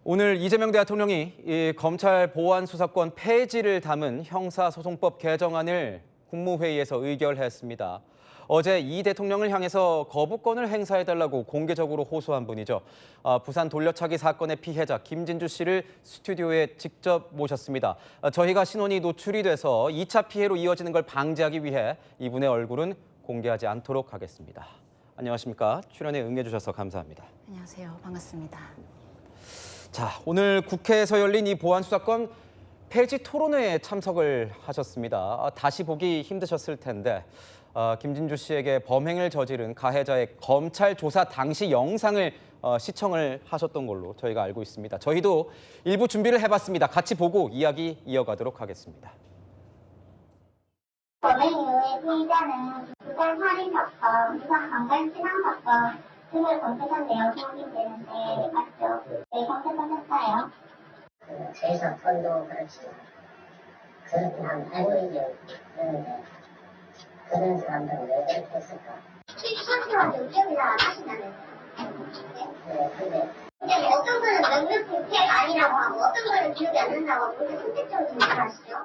오늘 이재명 대통령이 이 검찰 보안 수사권 폐지를 담은 형사소송법 개정안을 국무회의에서 의결했습니다. 어제 이 대통령을 향해서 거부권을 행사해달라고 공개적으로 호소한 분이죠. 부산 돌려차기 사건의 피해자 김진주 씨를 스튜디오에 직접 모셨습니다. 저희가 신원이 노출이 돼서 2차 피해로 이어지는 걸 방지하기 위해 이분의 얼굴은 공개하지 않도록 하겠습니다. 안녕하십니까? 출연에 응해주셔서 감사합니다. 안녕하세요. 반갑습니다. 자, 오늘 국회에서 열린 이 보안수사권 폐지 토론회에 참석을 하셨습니다. 다시 보기 힘드셨을 텐데 김진주 씨에게 범행을 저지른 가해자의 검찰 조사 당시 영상을 시청을 하셨던 걸로 저희가 알고 있습니다. 저희도 일부 준비를 해봤습니다. 같이 보고 이야기 이어가도록 하겠습니다. 범행 이후에 피의자는 부산 살인사건, 부산 강간신앙사건 등을 검색한데요. 확인되는데 맞죠? 왜 검색하셨어요? 제에서 폰도 그렇지 그렇게 알고 있는데 그런 사람들은 왜 그렇게 했을까? 실수한테만 기억이 잘 안 하신다면서요? 네, 근데 뭐 어떤 분은 명백히 피해가 아니라고 하고 어떤 분은 기억이 안 난다고 하고 그렇게 선택적으로 생각하시죠?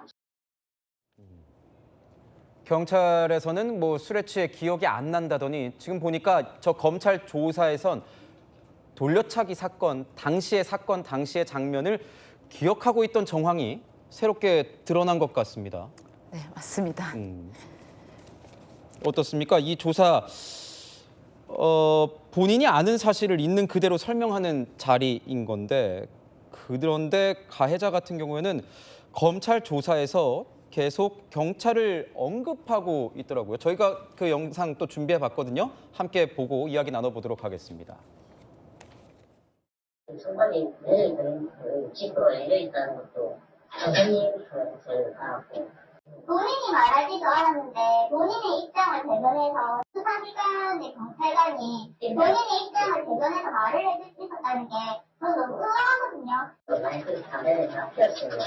경찰에서는 뭐 술에 취해 기억이 안 난다더니 지금 보니까 저 검찰 조사에선 돌려차기 사건 당시의 장면을 기억하고 있던 정황이 새롭게 드러난 것 같습니다. 네, 맞습니다. 어떻습니까? 이 조사 본인이 아는 사실을 있는 그대로 설명하는 자리인 건데 그런데 가해자 같은 경우에는 검찰 조사에서 계속 경찰을 언급하고 있더라고요. 저희가 그 영상 또 준비해 봤거든요. 함께 보고 이야기 나눠보도록 하겠습니다. 손발이 내려있던 짚고 내려있다는 것도 선생님부터 저희가 알았고 본인이 말하지도 않았는데 본인의 입장을 대변해서 수사기관의 경찰관이 본인의 입장을 대변해서 말을 해줄 수 있었다는 게 저는 너무 의아하거든요. 마이크를 담배를 다 피웠습니다.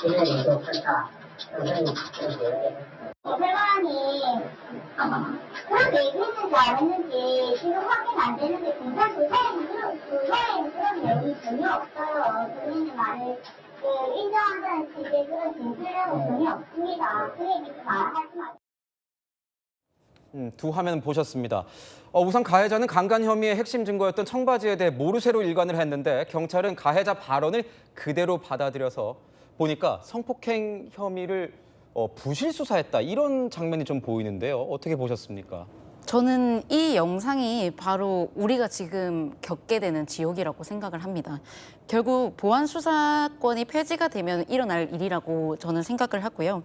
이런 일도 그렇다. 선생님 경찰관이 그런 얘기를 했는지 안 했는지 지금 확인 안 되는데 경찰 조사에는 그런 내용이 전혀 없어요. 본인의 말을 인정한다는 식의 그런 진술력은 전혀 없습니다. 그 얘기 좀 하지 마세요. 두 화면 보셨습니다. 우선 가해자는 강간 혐의의 핵심 증거였던 청바지에 대해 모르쇠로 일관을 했는데 경찰은 가해자 발언을 그대로 받아들여서 보니까 성폭행 혐의를 부실 수사했다 이런 장면이 좀 보이는데요. 어떻게 보셨습니까? 저는 이 영상이 바로 우리가 지금 겪게 되는 지옥이라고 생각을 합니다. 결국 보안 수사권이 폐지가 되면 일어날 일이라고 저는 생각을 하고요.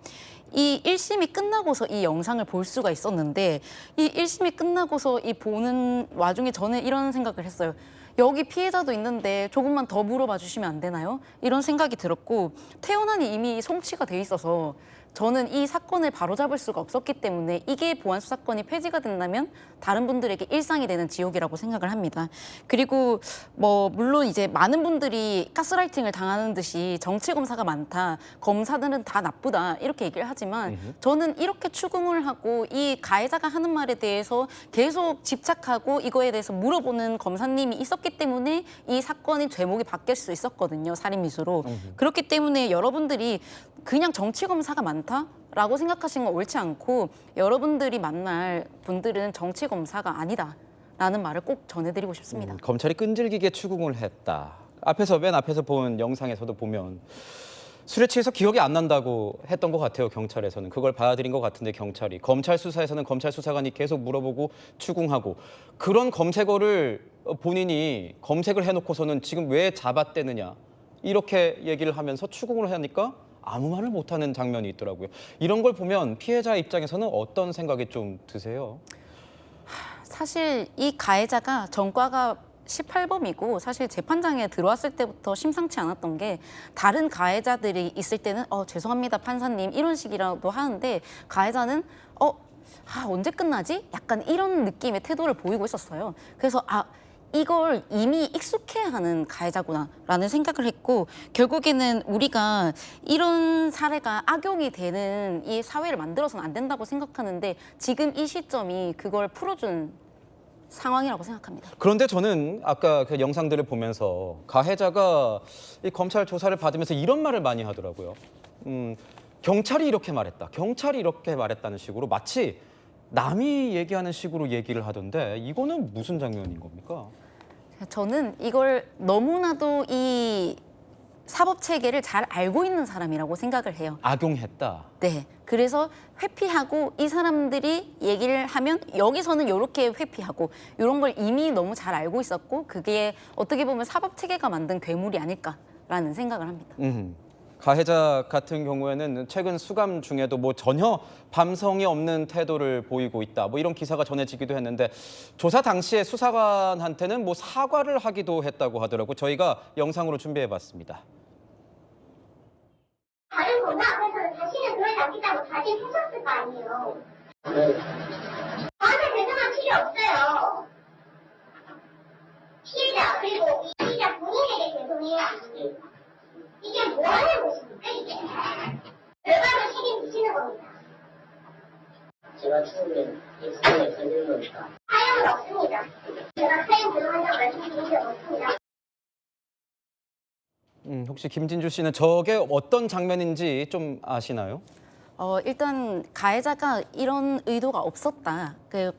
이 1심이 끝나고서 이 영상을 볼 수가 있었는데 이 1심이 끝나고서 이 보는 와중에 저는 이런 생각을 했어요. 여기 피해자도 있는데 조금만 더 물어봐 주시면 안 되나요? 이런 생각이 들었고 태어난이 이미 송치가 돼 있어서 저는 이 사건을 바로잡을 수가 없었기 때문에 이게 보안수사권이 폐지가 된다면 다른 분들에게 일상이 되는 지옥이라고 생각을 합니다. 그리고 뭐 물론 이제 많은 분들이 가스라이팅을 당하는 듯이 정치검사가 많다, 검사들은 다 나쁘다 이렇게 얘기를 하지만 저는 이렇게 추궁을 하고 이 가해자가 하는 말에 대해서 계속 집착하고 이거에 대해서 물어보는 검사님이 있었기 때문에 이 사건의 제목이 바뀔 수 있었거든요. 살인미수로. 그렇기 때문에 여러분들이 그냥 정치검사가 많다라고 생각하시는 건 옳지 않고 여러분들이 만날 분들은 정치검사가 아니다라는 말을 꼭 전해드리고 싶습니다. 검찰이 끈질기게 추궁을 했다. 맨 앞에서 본 영상에서도 보면 술에 취해서 기억이 안 난다고 했던 것 같아요. 경찰에서는. 그걸 받아들인 것 같은데 경찰이. 검찰 수사에서는 검찰 수사관이 계속 물어보고 추궁하고 그런 검색어를 본인이 검색을 해놓고서는 지금 왜 잡았대느냐 이렇게 얘기를 하면서 추궁을 하니까 아무 말을 못하는 장면이 있더라고요. 이런 걸 보면 피해자 입장에서는 어떤 생각이 좀 드세요? 사실 이 가해자가 전과가 18범이고 사실 재판장에 들어왔을 때부터 심상치 않았던 게 다른 가해자들이 있을 때는 죄송합니다 판사님 이런 식이라도 하는데 가해자는 언제 끝나지? 약간 이런 느낌의 태도를 보이고 있었어요. 그래서 이걸 이미 익숙해하는 가해자구나라는 생각을 했고 결국에는 우리가 이런 사례가 악용이 되는 이 사회를 만들어서는 안 된다고 생각하는데 지금 이 시점이 그걸 풀어준 상황이라고 생각합니다. 그런데 저는 아까 그 영상들을 보면서 가해자가 이 검찰 조사를 받으면서 이런 말을 많이 하더라고요. 경찰이 이렇게 말했다. 경찰이 이렇게 말했다는 식으로 마치 남이 얘기하는 식으로 얘기를 하던데 이거는 무슨 장면인 겁니까? 저는 이걸 너무나도 이 사법 체계를 잘 알고 있는 사람이라고 생각을 해요. 악용했다. 네. 그래서 회피하고 이 사람들이 얘기를 하면 여기서는 이렇게 회피하고 이런 걸 이미 너무 잘 알고 있었고 그게 어떻게 보면 사법 체계가 만든 괴물이 아닐까라는 생각을 합니다. 가해자 같은 경우에는 최근 수감 중에도 뭐 전혀 밤성이 없는 태도를 보이고 있다. 뭐 이런 기사가 전해지기도 했는데 조사 당시에 수사관한테는 뭐 사과를 하기도 했다고 하더라고. 저희가 영상으로 준비해봤습니다. 다른 거나 그래서 다시는 그러지 않겠다고 다짐하셨을 거 아니에요. 저한테 죄송한 필요 없어요. 피해자 그리고 이 피해자 본인에게 죄송해야지. 이게 뭐 하는 것입니까 이게? 결과로 책임지시는 겁니다. 제가 처음에 입사에 걸리는 거니까. 사용은 없습니다. 제가 사용 불능한다고 말씀드린 적 없습니다. 혹시 김진주 씨는 저게 어떤 장면인지 좀 아시나요? 일단 가해자가 이런 의도가 없었다.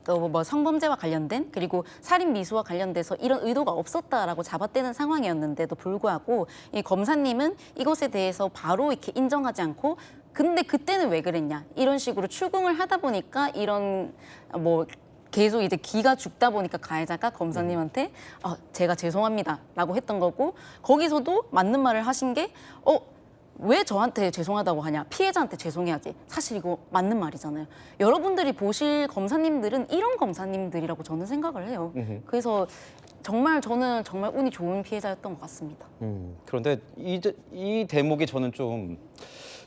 뭐 성범죄와 관련된 그리고 살인 미수와 관련돼서 이런 의도가 없었다라고 잡아떼는 상황이었는데도 불구하고 이 검사님은 이것에 대해서 바로 이렇게 인정하지 않고 근데 그때는 왜 그랬냐 이런 식으로 추궁을 하다 보니까 이런 뭐 계속 이제 기가 죽다 보니까 가해자가 검사님한테 제가 죄송합니다라고 했던 거고 거기서도 맞는 말을 하신 게 왜 저한테 죄송하다고 하냐 피해자한테 죄송해야지 사실 이거 맞는 말이잖아요. 여러분들이 보실 검사님들은 이런 검사님들이라고 저는 생각을 해요. 그래서 저는 정말 운이 좋은 피해자였던 것 같습니다. 그런데 이 대목이 저는 좀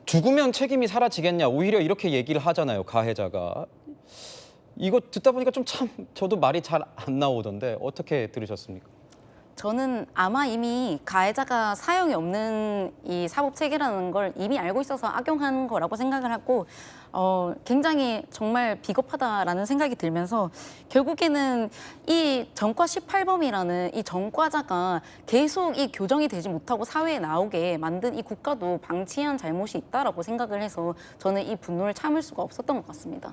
죽으면 책임이 사라지겠냐 오히려 이렇게 얘기를 하잖아요 가해자가. 이거 듣다 보니까 좀 참 저도 말이 잘 안 나오던데 어떻게 들으셨습니까? 저는 아마 이미 가해자가 사형이 없는 이 사법 체계라는 걸 이미 알고 있어서 악용한 거라고 생각을 하고 굉장히 정말 비겁하다라는 생각이 들면서 결국에는 이 전과 18범이라는 이 전과자가 계속 이 교정이 되지 못하고 사회에 나오게 만든 이 국가도 방치한 잘못이 있다라고 생각을 해서 저는 이 분노를 참을 수가 없었던 것 같습니다.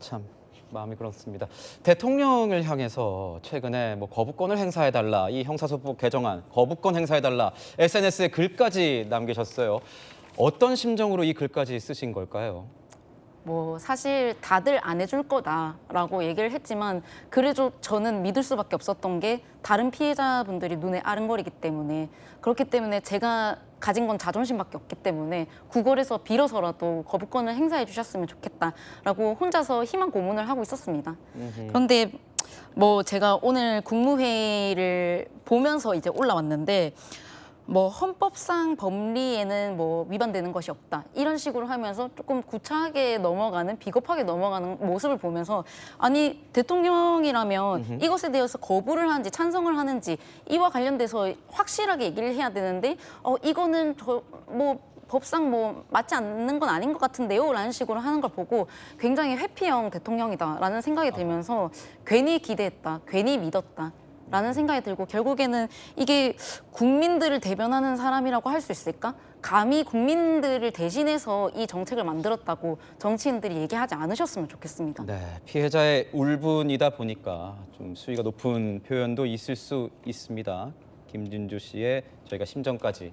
참 마음이 그렇습니다. 대통령을 향해서 최근에 뭐 거부권을 행사해달라 이 형사소법 개정안 거부권 행사해달라 SNS에 글까지 남기셨어요. 어떤 심정으로 이 글까지 쓰신 걸까요? 뭐 사실 다들 안 해줄 거다라고 얘기를 했지만 그래도 저는 믿을 수밖에 없었던 게 다른 피해자분들이 눈에 아른거리기 때문에 그렇기 때문에 제가 가진 건 자존심밖에 없기 때문에 구걸해서 빌어서라도 거부권을 행사해 주셨으면 좋겠다라고 혼자서 희망 고문을 하고 있었습니다. 그런데 뭐 제가 오늘 국무회의를 보면서 이제 올라왔는데 뭐 헌법상 법리에는 뭐 위반되는 것이 없다 이런 식으로 하면서 조금 구차하게 넘어가는 비겁하게 넘어가는 모습을 보면서 아니 대통령이라면 이것에 대해서 거부를 하는지 찬성을 하는지 이와 관련돼서 확실하게 얘기를 해야 되는데 이거는 뭐 법상 뭐 맞지 않는 건 아닌 것 같은데요 라는 식으로 하는 걸 보고 굉장히 회피형 대통령이다라는 생각이 들면서 괜히 기대했다 괜히 믿었다 라는 생각이 들고 결국에는 이게 국민들을 대변하는 사람이라고 할 수 있을까? 감히 국민들을 대신해서 이 정책을 만들었다고 정치인들이 얘기하지 않으셨으면 좋겠습니다. 네, 피해자의 울분이다 보니까 좀 수위가 높은 표현도 있을 수 있습니다. 김진주 씨의 저희가 심정까지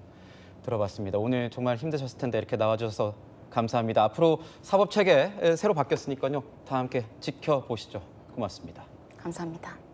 들어봤습니다. 오늘 정말 힘드셨을 텐데 이렇게 나와주셔서 감사합니다. 앞으로 사법체계 새로 바뀌었으니까요. 다 함께 지켜보시죠. 고맙습니다. 감사합니다.